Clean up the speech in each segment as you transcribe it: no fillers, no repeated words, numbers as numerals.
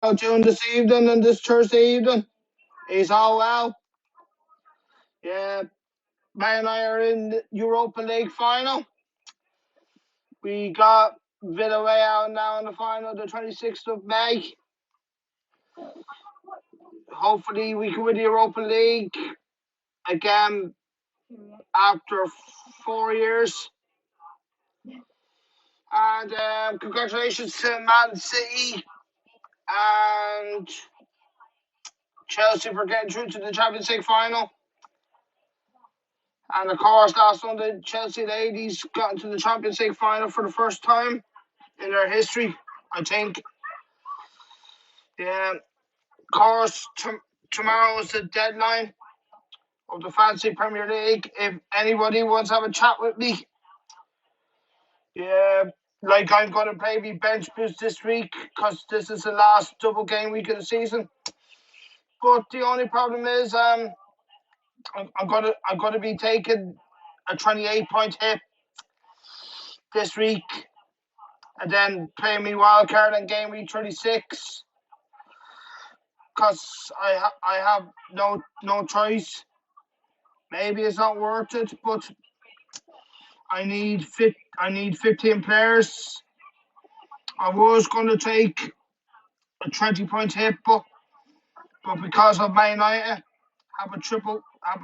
Out June this evening and this Thursday evening. He's all well. Yeah, Man and I are in the Europa League final. We got Villarreal now in the final, the 26th of May. Hopefully, we can win the Europa League again after 4 years. And congratulations to Man City and Chelsea for getting through to the Champions League final. And of course, last Sunday, Chelsea ladies got into the Champions League final for the first time in their history, I think. Yeah, of course, tomorrow is the deadline of the Fantasy Premier League. If anybody wants to have a chat with me, yeah, like I'm going to play me bench boost this week because this is the last double game week of the season. But the only problem is, I'm gonna be taking a 28-point hit this week, and then playing me wild card in game week 36 because I have no choice. Maybe it's not worth it, but I need 15 players. I was going to take a 20-point hit, but because of Man United have a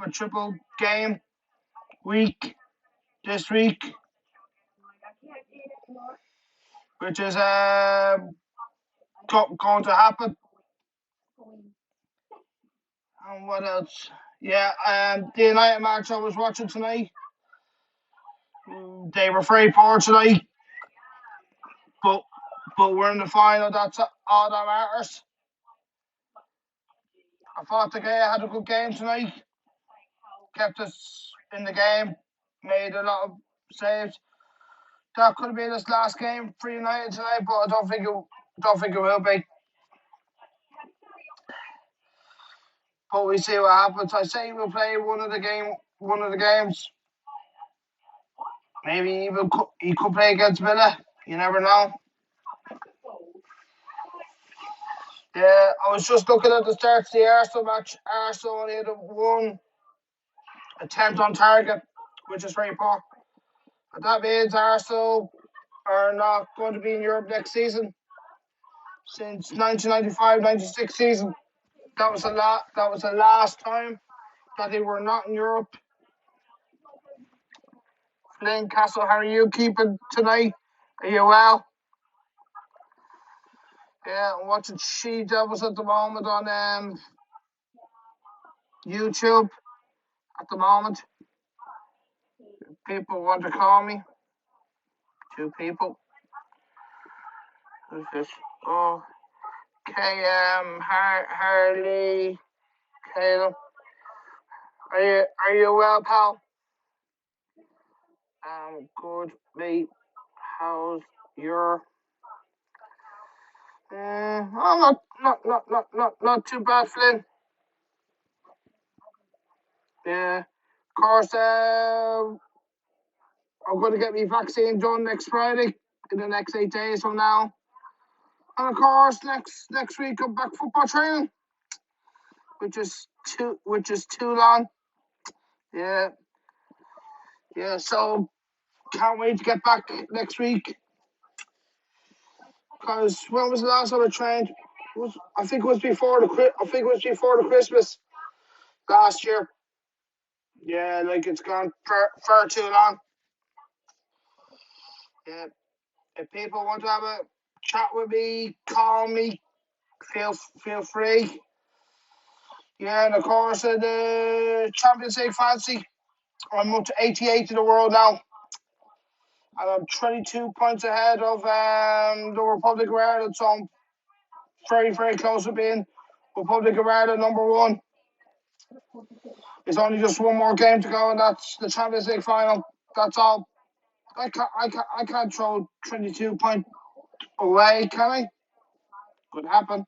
triple game week this week, which is going to happen. And what else? Yeah, the United match I was watching tonight, they were very poor tonight, but we're in the final. That's all that matters. I thought the guy had a good game tonight. Kept us in the game, made a lot of saves. That could have been his last game for United tonight, but I don't think it will be. But we see what happens. I say we'll play one of the games. Maybe he could play against Villa. You never know. Yeah, I was just looking at the start of the Arsenal match. Arsenal only had one attempt on target, which is very poor. But that means Arsenal are not going to be in Europe next season. Since 1995-96 season, that was the last time that they were not in Europe. Flynn Castle, how are you keeping tonight? Are you well? Yeah, I'm watching She Devils at the moment on YouTube. At the moment, people want to call me. 2 people. Who's this? Oh, KM Harley, Caleb. Are you well, pal? Good, mate. How's your? Not too bad, Flynn. Yeah, of course. I'm going to get my vaccine done next Friday, in the next 8 days from now. And of course, next week I'm back football training, which is too long. Yeah. So can't wait to get back next week. Because when was the last time I trained? I think it was before the Christmas last year. Yeah, like it's gone far too long. Yeah. If people want to have a chat with me, call me. Feel free. Yeah, and of course the Champions League fantasy, I'm up to 88 in the world now. And I'm 22 points ahead of the Republic of Ireland, so I'm very, very close to being Republic of Ireland number 1. There's only just one more game to go, and that's the Champions League final. That's all. I can't throw 22 points away, can I? Could happen.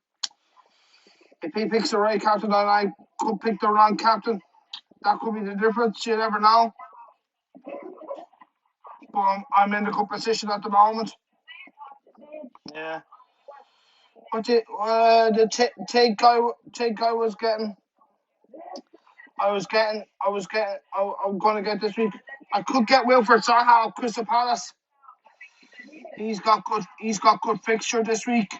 If he picks the right captain, then I could pick the wrong captain. That could be the difference. You never know. But I'm in the good position at the moment. Yeah. What the take guy was getting? I'm going to get this week. I could get Wilfred Zaha of Crystal Palace. He's got good fixture this week.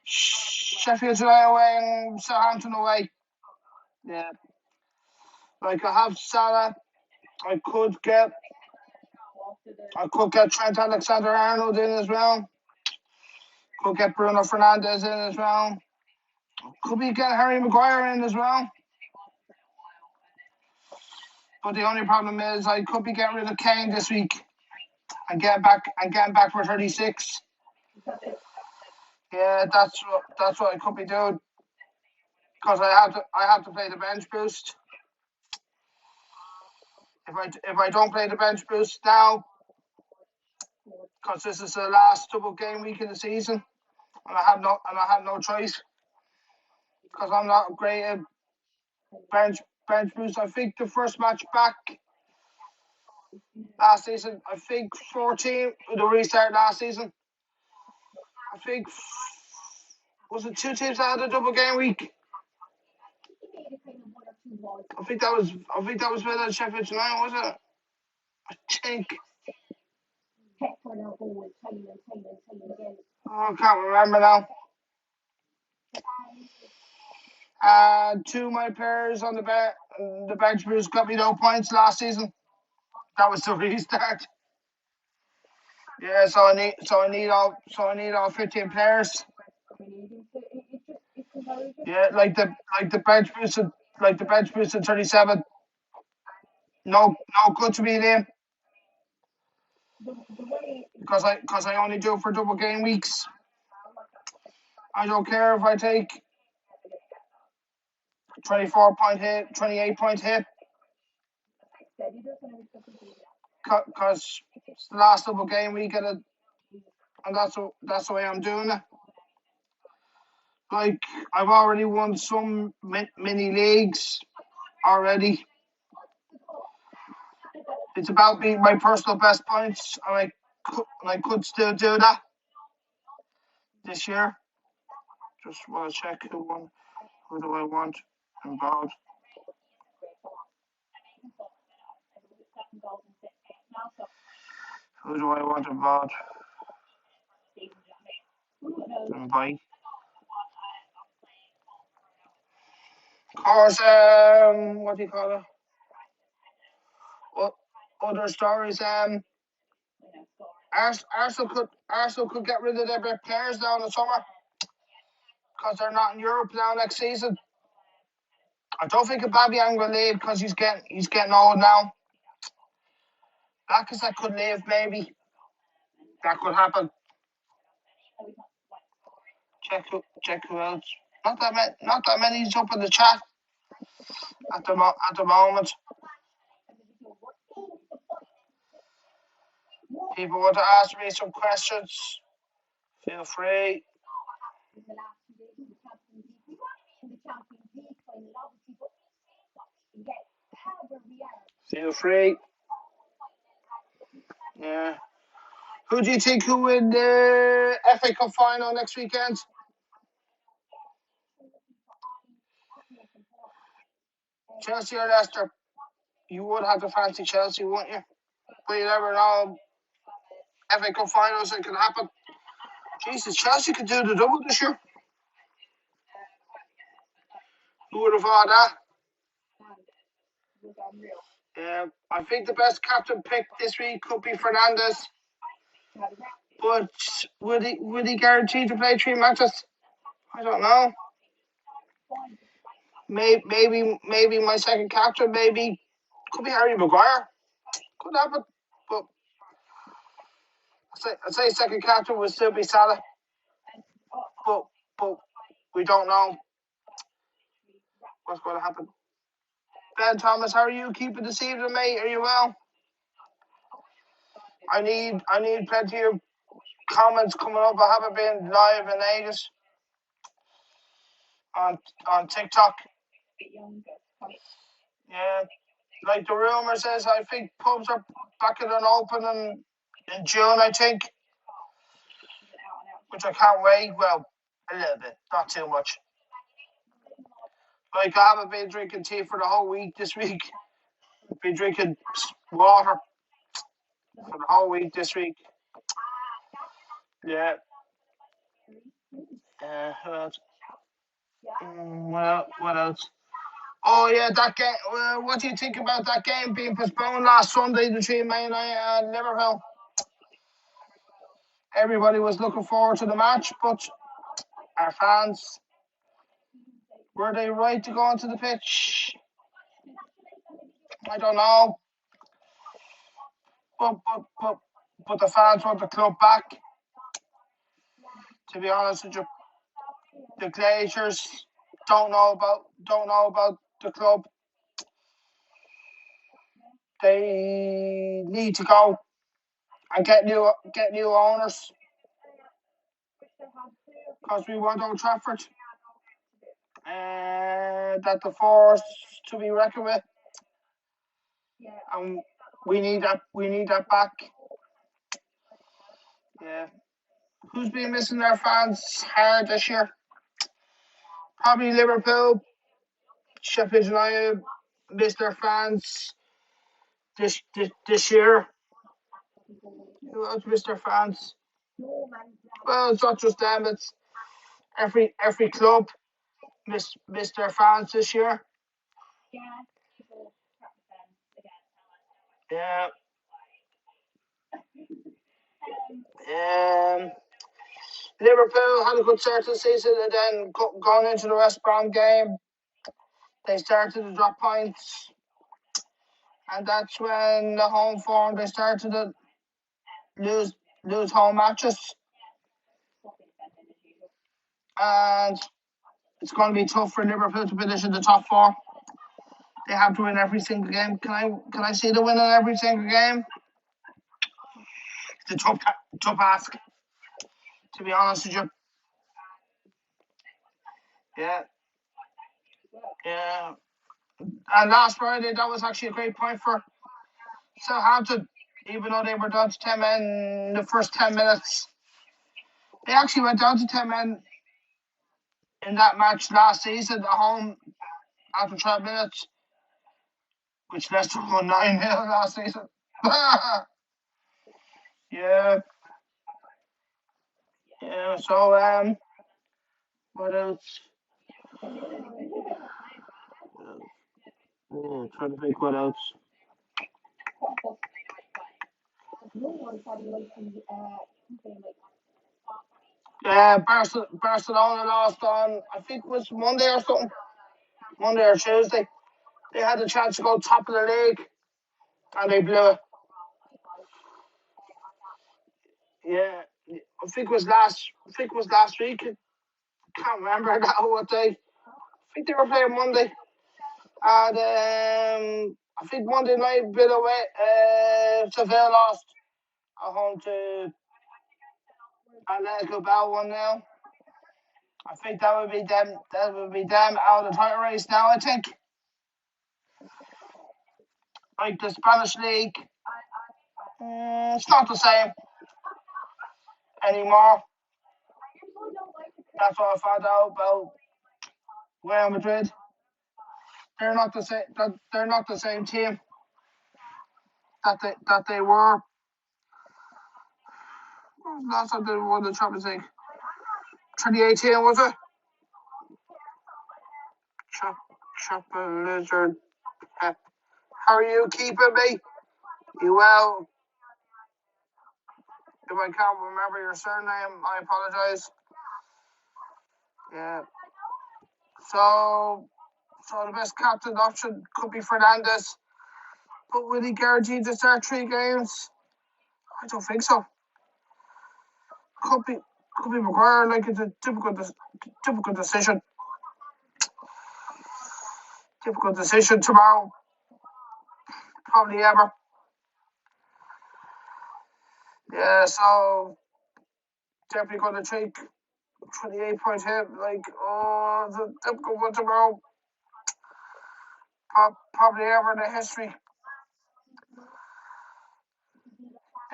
Sheffield United away and Southampton away. Yeah. Like I have Salah. I could get Trent Alexander-Arnold in as well. Could get Bruno Fernandes in as well. Could be getting Harry Maguire in as well. But the only problem is I could be getting rid of Kane this week and getting back for 36. Yeah, that's what I could be doing. Because I have to play the bench boost. If I don't play the bench boost now, because this is the last double game week of the season, and I have no choice, because I'm not great at bench boost. I think the first match back last season, I think 14 with the restart last season. I think was it 2 teams that had a double game week? I think that was Villa and Sheffield United, was it? I think. Oh, I can't remember now. Two of my players on the bench boost got me no points last season. That was the restart. Yeah, so I need all 15 players. Yeah, like the bench boost at 37. No good to me then. Because I only do it for double game weeks. I don't care if I take 24-point hit, 28-point hit. Because it's the last double game week and that's the way I'm doing it. Like I've already won some mini leagues already. It's about being my personal best points, and I could still do that this year. Just want to check who do I want involved. Who do I want involved? Invite. Of course, what do you call it? What other stories? Arsenal could get rid of their best players now in the summer because they're not in Europe now next season. I don't think Aubameyang will leave because he's getting old now. Lacazette could leave, maybe. That could happen. Check who else. Not that many's up in the chat at the moment. People want to ask me some questions. Feel free. Feel free. Yeah. Who do you think who win the FA Cup final next weekend? Chelsea or Leicester? You would have to fancy Chelsea, wouldn't you? But you never know. FA Cup finals, it can happen. Jesus, Chelsea could do the double this year. Who would have thought that? Yeah, I think the best captain pick this week could be Fernandes. But would he guarantee to play 3 matches? I don't know. Maybe my second captain could be Harry Maguire. Could happen. But I'd say second captain would still be Salah. But we don't know what's going to happen. Ben Thomas, how are you keeping this evening, mate? Are you well? I need plenty of comments coming up. I haven't been live in ages on TikTok. Yeah, like the rumor says, I think pubs are back in an open in June, I think. which I can't wait. Well, a little bit, not too much. Like, I haven't been drinking tea for the whole week this week. Been drinking water for the whole week this week. Yeah. What else? Oh yeah, that game. What do you think about that game being postponed last Sunday between Man United and Liverpool? Everybody was looking forward to the match, but our fans, were they right to go onto the pitch? I don't know. But the fans want the club back. To be honest with you, the Glazers don't know about the club. They need to go and get new owners, because we want Old Trafford. That the force to be reckoned with, and we need that back. Yeah. Who's been missing their fans hard this year? Probably Liverpool. Sheffield United missed their fans this year. Who else missed their fans? Well, it's not just them. It's every club missed their fans this year. Yeah. Liverpool had a good start to the season, and then going into the West Brom game, they started to drop points, and that's when the home form, they started to lose home matches, and it's going to be tough for Liverpool to finish in the top four. They have to win every single game. Can I see them winning every single game? It's a tough ask, to be honest with you. Yeah. And last Friday, that was actually a great point for Southampton, even though they were down to 10 men in the first 10 minutes. They actually went down to 10 men in that match last season at home after 12 minutes, which Leicester won 9-0 last season. Yeah. Yeah, so, what else? Trying to think what else. Yeah, Barcelona lost on, I think it was Monday or something. Monday or Tuesday. They had the chance to go top of the league, and they blew it. Yeah, I think it was last week. I can't remember now what day. I think they were playing Monday. And I think Monday night, bit away, Seville lost at home to Atletico Bilbao 1-0. I think that would be them. That would be them out of the title race now, I think. Like the Spanish league, it's not the same anymore. That's what I found out about Real Madrid. They're not the same. They're not the same team that they were. Last time they won the Champions League, 2018, was it? Chop Lizard Pep. How are you keeping me? You well? If I can't remember your surname, I apologize. Yeah. So the best captain option could be Fernandes. But will he guarantee to start 3 games? I don't think so. Could be Maguire. Like, it's a typical decision. Typical decision tomorrow. Probably ever. Yeah, so definitely going to take 28-point hit. Like, oh, the typical one tomorrow. Probably ever in the history.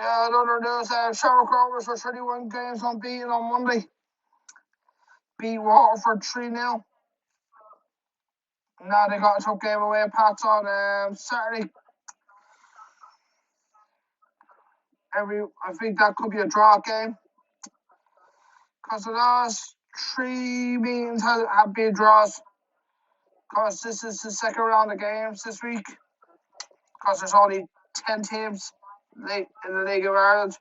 Yeah, another news. Shamrock Rovers for 31 games unbeaten on Monday. Beat Waterford 3-0. Now they got a tough game away at Pats on Saturday. I think that could be a draw game. Because the last 3 meetings have been draws. Because this is the second round of games this week. Because there's only 10 teams in the League of Ireland.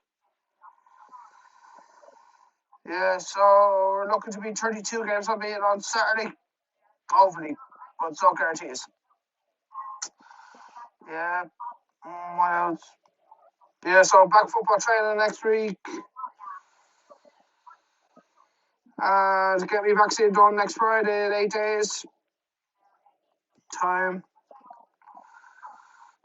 Yeah, so we're looking to be 32 games unbeaten on Saturday. Hopefully, but it's no guarantees. Yeah, what else? Yeah, so back football training next week. To get me vaccine done next Friday in 8 days. Time.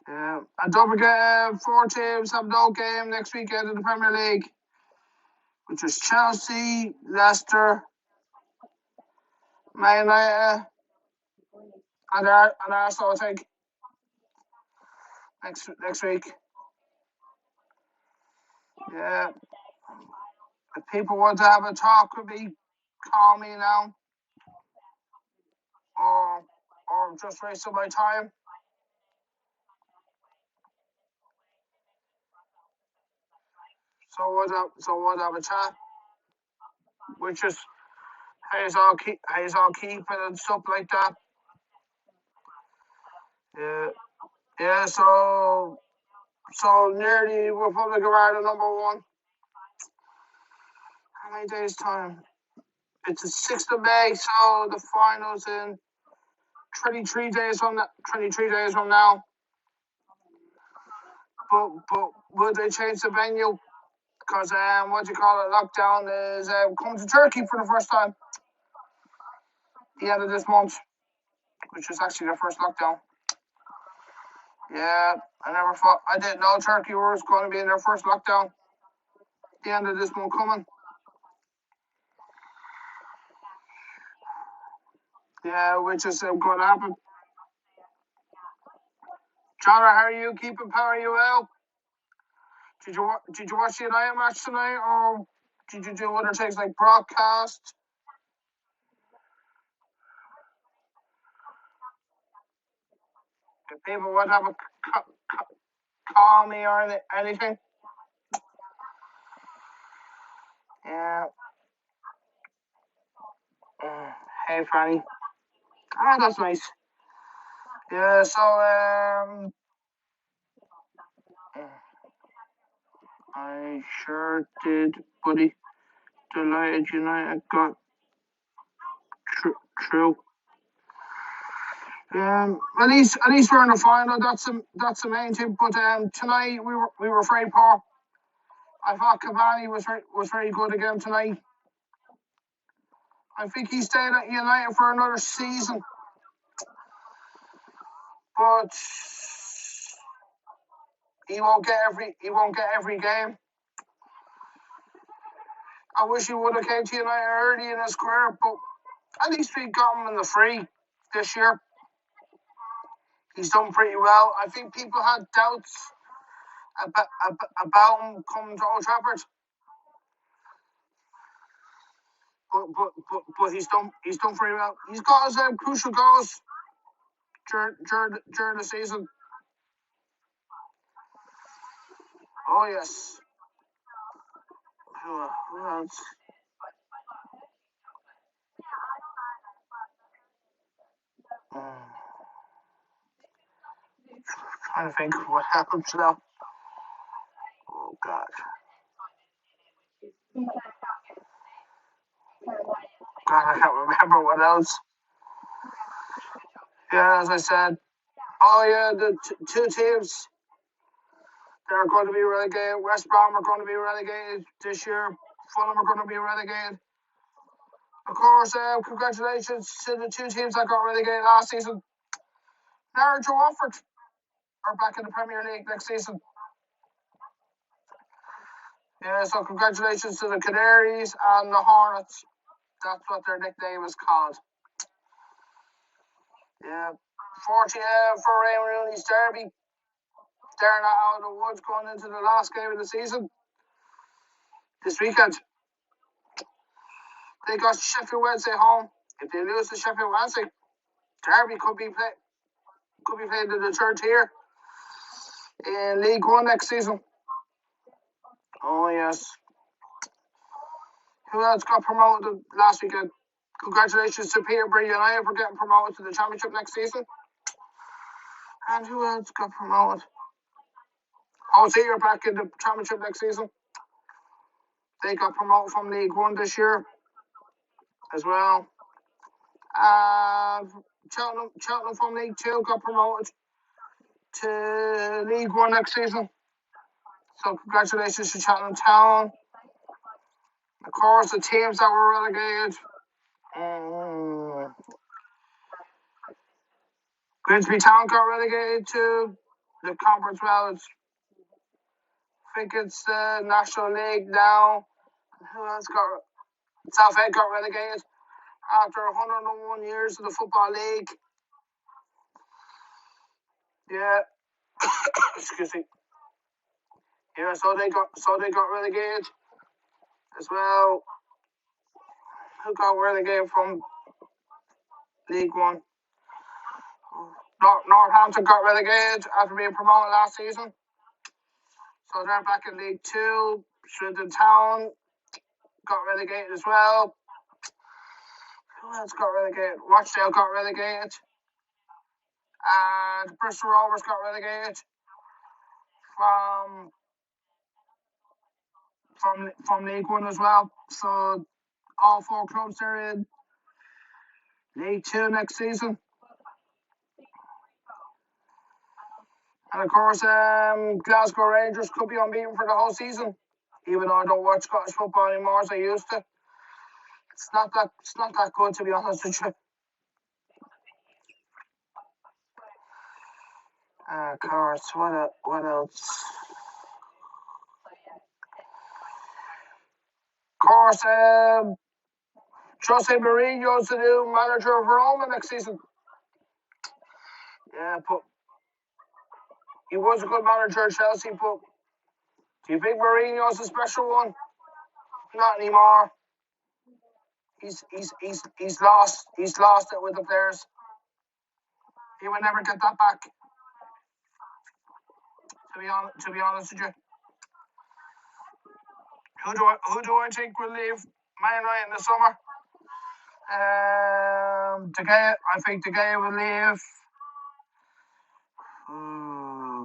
Yeah, and don't forget, 4 teams have no game next weekend in the Premier League, which is Chelsea, Leicester, Man United, and Arsenal, I think, next week. Yeah. If people want to have a talk with me, call me now. Or just wasting my time. So we'll have a chat. Which is how's all keeping and stuff like that. Yeah, so nearly Republic of Ireland #1. How many days time? It's the 6th of May, so the finals in 23 days from now. But would they change the venue? Because lockdown is coming to Turkey for the first time. The end of this month, which is actually their first lockdown. Yeah, I didn't know Turkey was going to be in their first lockdown. The end of this month coming. Yeah, which is going to happen. John, how are you keeping? How are you well? Did you watch the United match tonight, or did you do other things like broadcast? If people would have a call me or anything. Yeah. Hey, Franny. Oh, that's nice. Yeah, so I sure did, buddy. Delighted United got through. At least we're in the final. That's the main thing. But tonight we were very poor. I thought Cavani was very good again tonight. I think he stayed at United for another season, but he won't get every game. I wish he would have came to United early in his career, but at least we got him in the free this year. He's done pretty well. I think people had doubts about him coming to Old Trafford, but he's done pretty well. He's got his crucial goals during the season. Oh yes. Who else? Trying to think what happened to them. Oh God. God, I can't remember what else. Yeah, as I said. Oh yeah, the two teams that are going to be relegated. West Brom are going to be relegated this year. Fulham are going to be relegated. Of course, congratulations to the two teams that got relegated last season. Norwich and Watford are back in the Premier League next season. Yeah, so congratulations to the Canaries and the Hornets. That's what their nickname is called. Yeah. 40 for Ray Rooney's derby. they're not out of the woods going into the last game of the season this weekend. They got Sheffield Wednesday home. If they lose to Sheffield Wednesday, Derby could be played in the third tier in League One next season. Oh yes. Who else got promoted last weekend? Congratulations to Peterborough United for getting promoted to the Championship next season. And who else got promoted? OC are back in the Championship next season. They got promoted from League One this year as well. Cheltenham from League Two got promoted to League One next season. So congratulations to Cheltenham Town. Of course, the teams that were relegated. Grimsby Town got relegated to the Conference Wells. I think it's the National League now. Who else got? Southend got relegated after 101 years of the Football League. Yeah. Excuse me. Yeah, so they got relegated as well. Who got relegated from League One? Northampton got relegated after being promoted last season. So they're back in League Two. Swindon Town got relegated as well. Who else got relegated? Rochdale got relegated. And Bristol Rovers got relegated from League One as well. So all four clubs are in League Two next season. And of course, Glasgow Rangers could be unbeaten for the whole season, even though I don't watch Scottish football anymore as I used to. It's not that good, to be honest with you. Of course, what else? Of course, Jose Mourinho's the new manager of Roma next season. Yeah, but he was a good manager at Chelsea, but do you think Mourinho's a special one? Not anymore. He's lost it with the players. He will never get that back. To be honest with you. Who do I think will leave Man United in the summer? De Gea. I think De Gea will leave.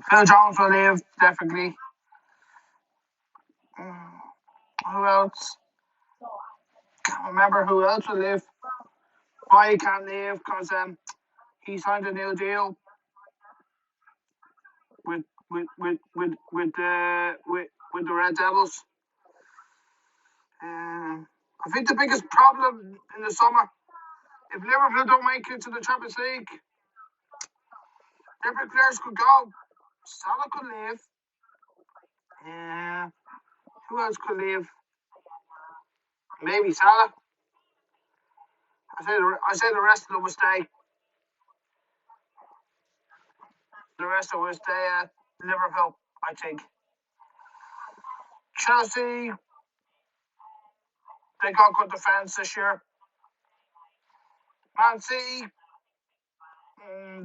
Phil Jones will leave, definitely. Who else? Can't remember who else will leave. Why he can't leave? Because he signed a new deal with the Red Devils. I think the biggest problem in the summer, if Liverpool don't make it to the Champions League, different players could go. Salah could leave. Who else could leave? Maybe Salah. I say the rest of them will stay. The rest of them will stay at Liverpool, I think. Chelsea, they got good defence this year. Man City,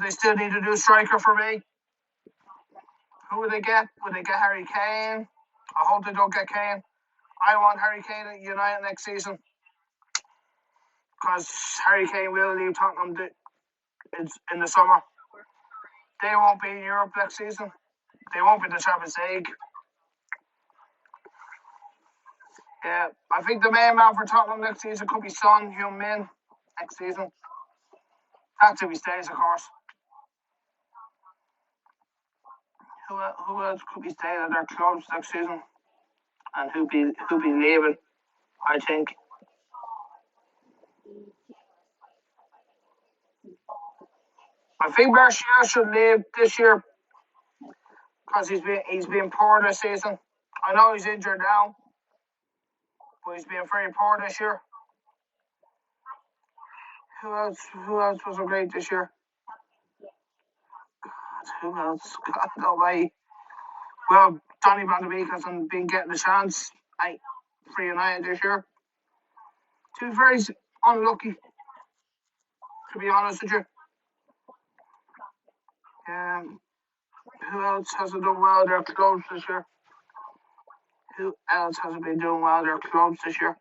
they still need a new striker for me. Who will they get? Will they get Harry Kane? I hope they don't get Kane. I want Harry Kane at United next season. Because Harry Kane will leave Tottenham in the summer. They won't be in Europe next season. They won't be in the Champions League. Yeah, I think the main man for Tottenham next season could be Son Heung-min next season. That's if he stays, of course. Who else could be staying at their clubs next season? And who be leaving, I think. I think Martial should leave this year because he's been poor this season. I know he's injured now, but he's been very poor this year. Who else was great this year? God, who else? God, no way. Well, Donny van de Beek hasn't been getting the chance for United this year. To be very unlucky, to be honest with you. Who else hasn't done well at their clubs this year? Who else hasn't been doing well at their clubs this year?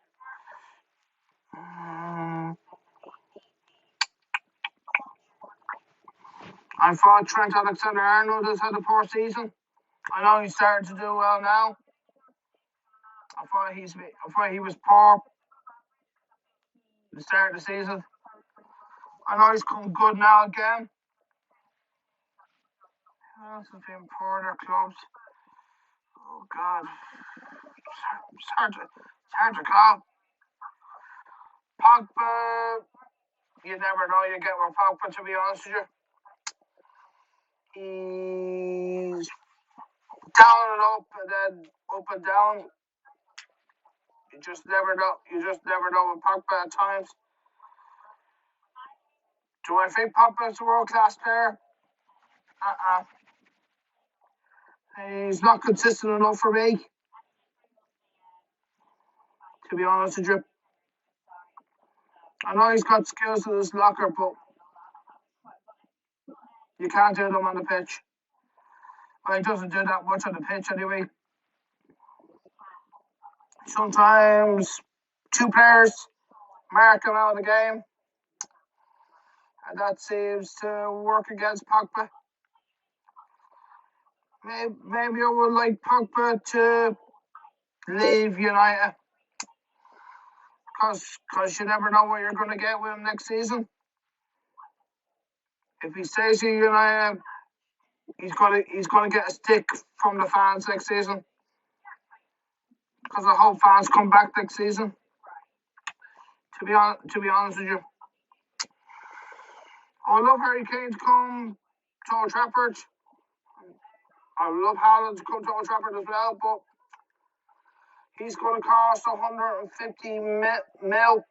I thought Trent Alexander-Arnold has had a poor season. I know he's starting to do well now. I thought he was poor at the start of the season. I know he's come good now again. Who else has been poor at their clubs? Oh God, it's hard to call. Pogba, you never know you get with Pogba, to be honest with you. He's down and up and then up and down. You just never know. You just never know with Pogba at times. Do I think Pogba's a world-class player? He's not consistent enough for me, to be honest with you. I know he's got skills in his locker, but you can't do them on the pitch. Well, he doesn't do that much on the pitch anyway. Sometimes two players mark him out of the game, and that seems to work against Pogba. Maybe I would like Pogba to leave United, because you never know what you're going to get with him next season. If he stays in United, he's going to get a stick from the fans next season, because I hope fans come back next season. To be honest with you, I would love Harry Kane to come to Old Trafford. I would love Haaland to come to Old Trafford as well, but he's going to cost 150 mil.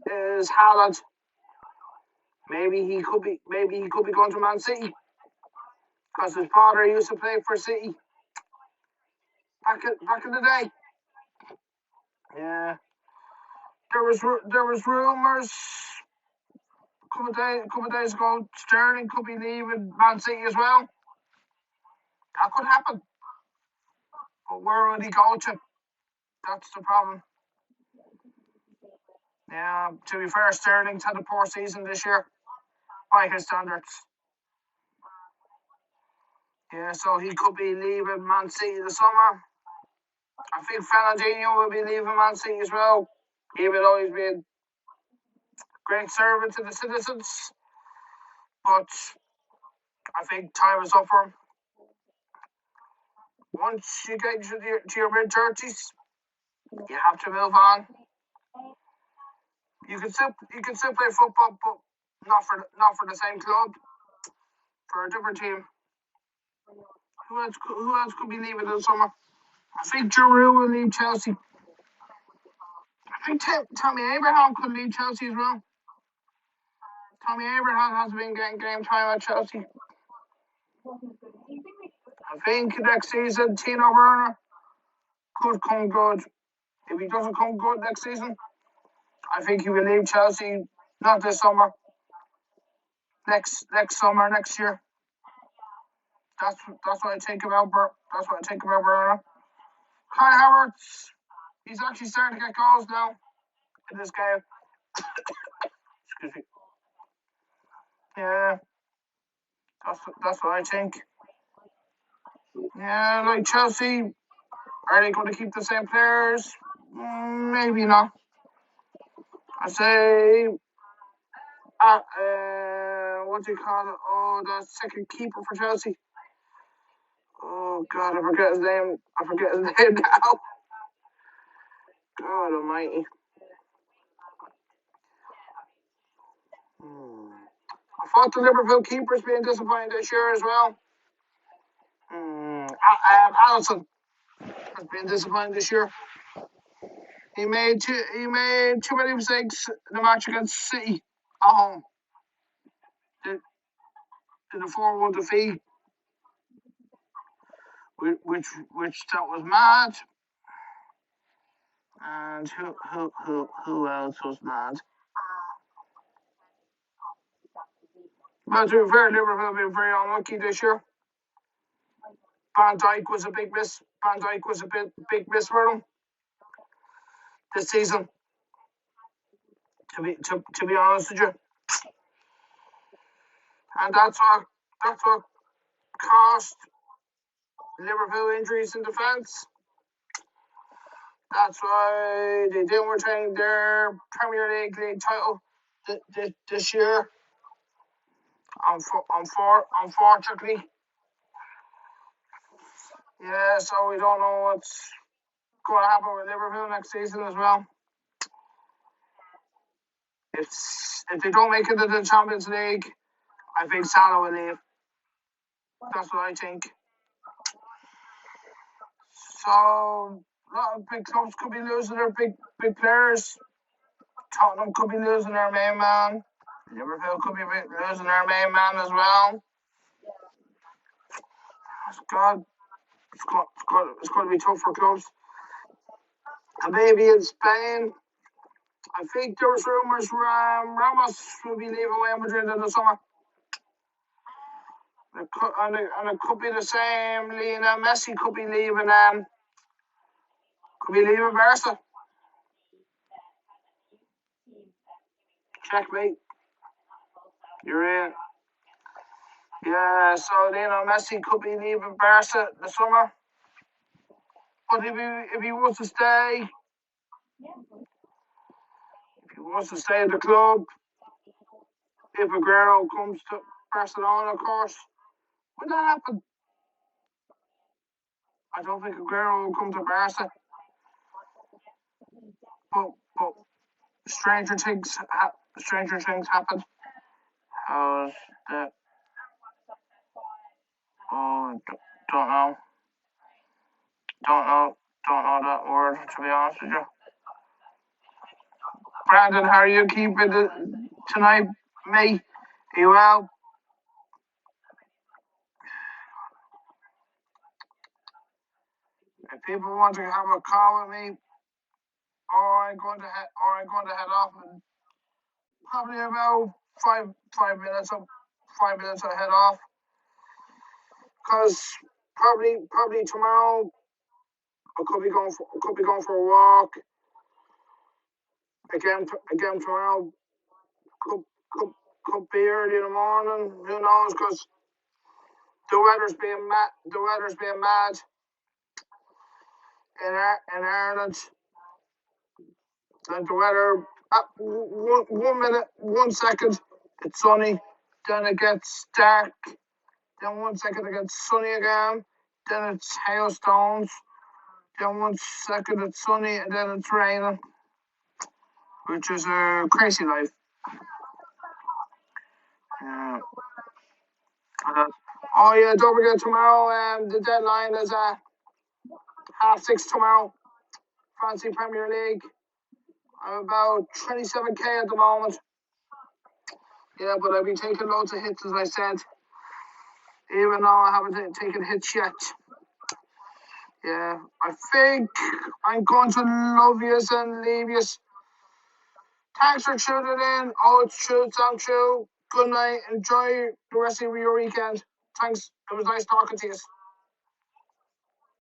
Is Haaland? Maybe he could be going to Man City, because his father used to play for City back in the day. Yeah, there was rumors a couple of days ago. Sterling could be leaving Man City as well. That could happen, but where would he go to? That's the problem. Yeah, to be fair, Sterling's had a poor season this year by his standards. Yeah, so he could be leaving Man City this summer. I think Fernandinho will be leaving Man City as well, even though he's been great servant to the citizens. But I think time is up for him. Once you get to your mid-30s, you have to move on. You can still play football, but not for the same club, for a different team. Who else could be leaving this summer? I think Giroud will leave Chelsea. I think Tammy Abraham could leave Chelsea as well. Tammy Abraham has been getting game time at Chelsea. I think next season Timo Werner could come good. If he doesn't come good next season, I think he will leave Chelsea. Not this summer. Next summer, next year. That's what I think about. That's what I think about Werner. Kai Havertz, he's actually starting to get goals now in this game. Excuse me. Yeah, that's what I think. Yeah, like Chelsea, are they going to keep the same players? Maybe not. I say, what do you call it? Oh, the second keeper for Chelsea. Oh God, I forget his name now. God Almighty. I thought the Liverpool keeper's being disappointed this year as well. Alisson has been disappointed this year. He made too many mistakes in the match against City at home. In the 4-1 defeat. which that was mad. And who else was mad? But to be fair, Liverpool have been very unlucky this year. Van Dijk was a big miss. Van Dijk was a big miss for them this season. To be honest with you, and that's what cost Liverpool injuries in defence. That's why they didn't retain their Premier League title this year. Unfortunately. Yeah, so we don't know what's going to happen with Liverpool next season as well. If they don't make it to the Champions League, I think Salah will leave. That's what I think. So a lot of big clubs could be losing their big players. Tottenham could be losing their main man. Liverpool could be losing their main man as well. It's going to be tough for clubs. And maybe in Spain, I think there was rumours Ramos will be leaving Real Madrid in the summer. And it could be the same. Lionel Messi could be leaving Barca. Checkmate. You're in. Yeah, so Lionel Messi could be leaving Barca this summer. But if he wants to stay at the club, if Aguero comes to Barcelona, of course, would that happen? I don't think Aguero will come to Barca. But stranger things happen. How's that? Oh, don't know. Don't know that word, to be honest with you. Brandon, how are you keeping it tonight, mate? Are you well? If people want to have a call with me, or I'm going to head off in probably about 5 minutes. 5 minutes I head off, because probably tomorrow I could be going for a walk again tomorrow. Could be early in the morning. Who knows? Because the weather's being mad in Ireland. Like the weather, 1 minute, 1 second, it's sunny, then it gets dark, then 1 second it gets sunny again, then it's hailstones, then 1 second it's sunny, and then it's raining, which is a crazy life. Oh yeah, don't forget tomorrow, the deadline is 6:30 tomorrow. Fancy Premier League. I'm about 27k at the moment. Yeah, but I've been taking loads of hits, as I said, even though I haven't taken hits yet. Yeah, I think I'm going to love yous and leave yous. Thanks for tuning in. Oh, it's true, it's damn true. Good night. Enjoy the rest of your weekend. Thanks. It was nice talking to you.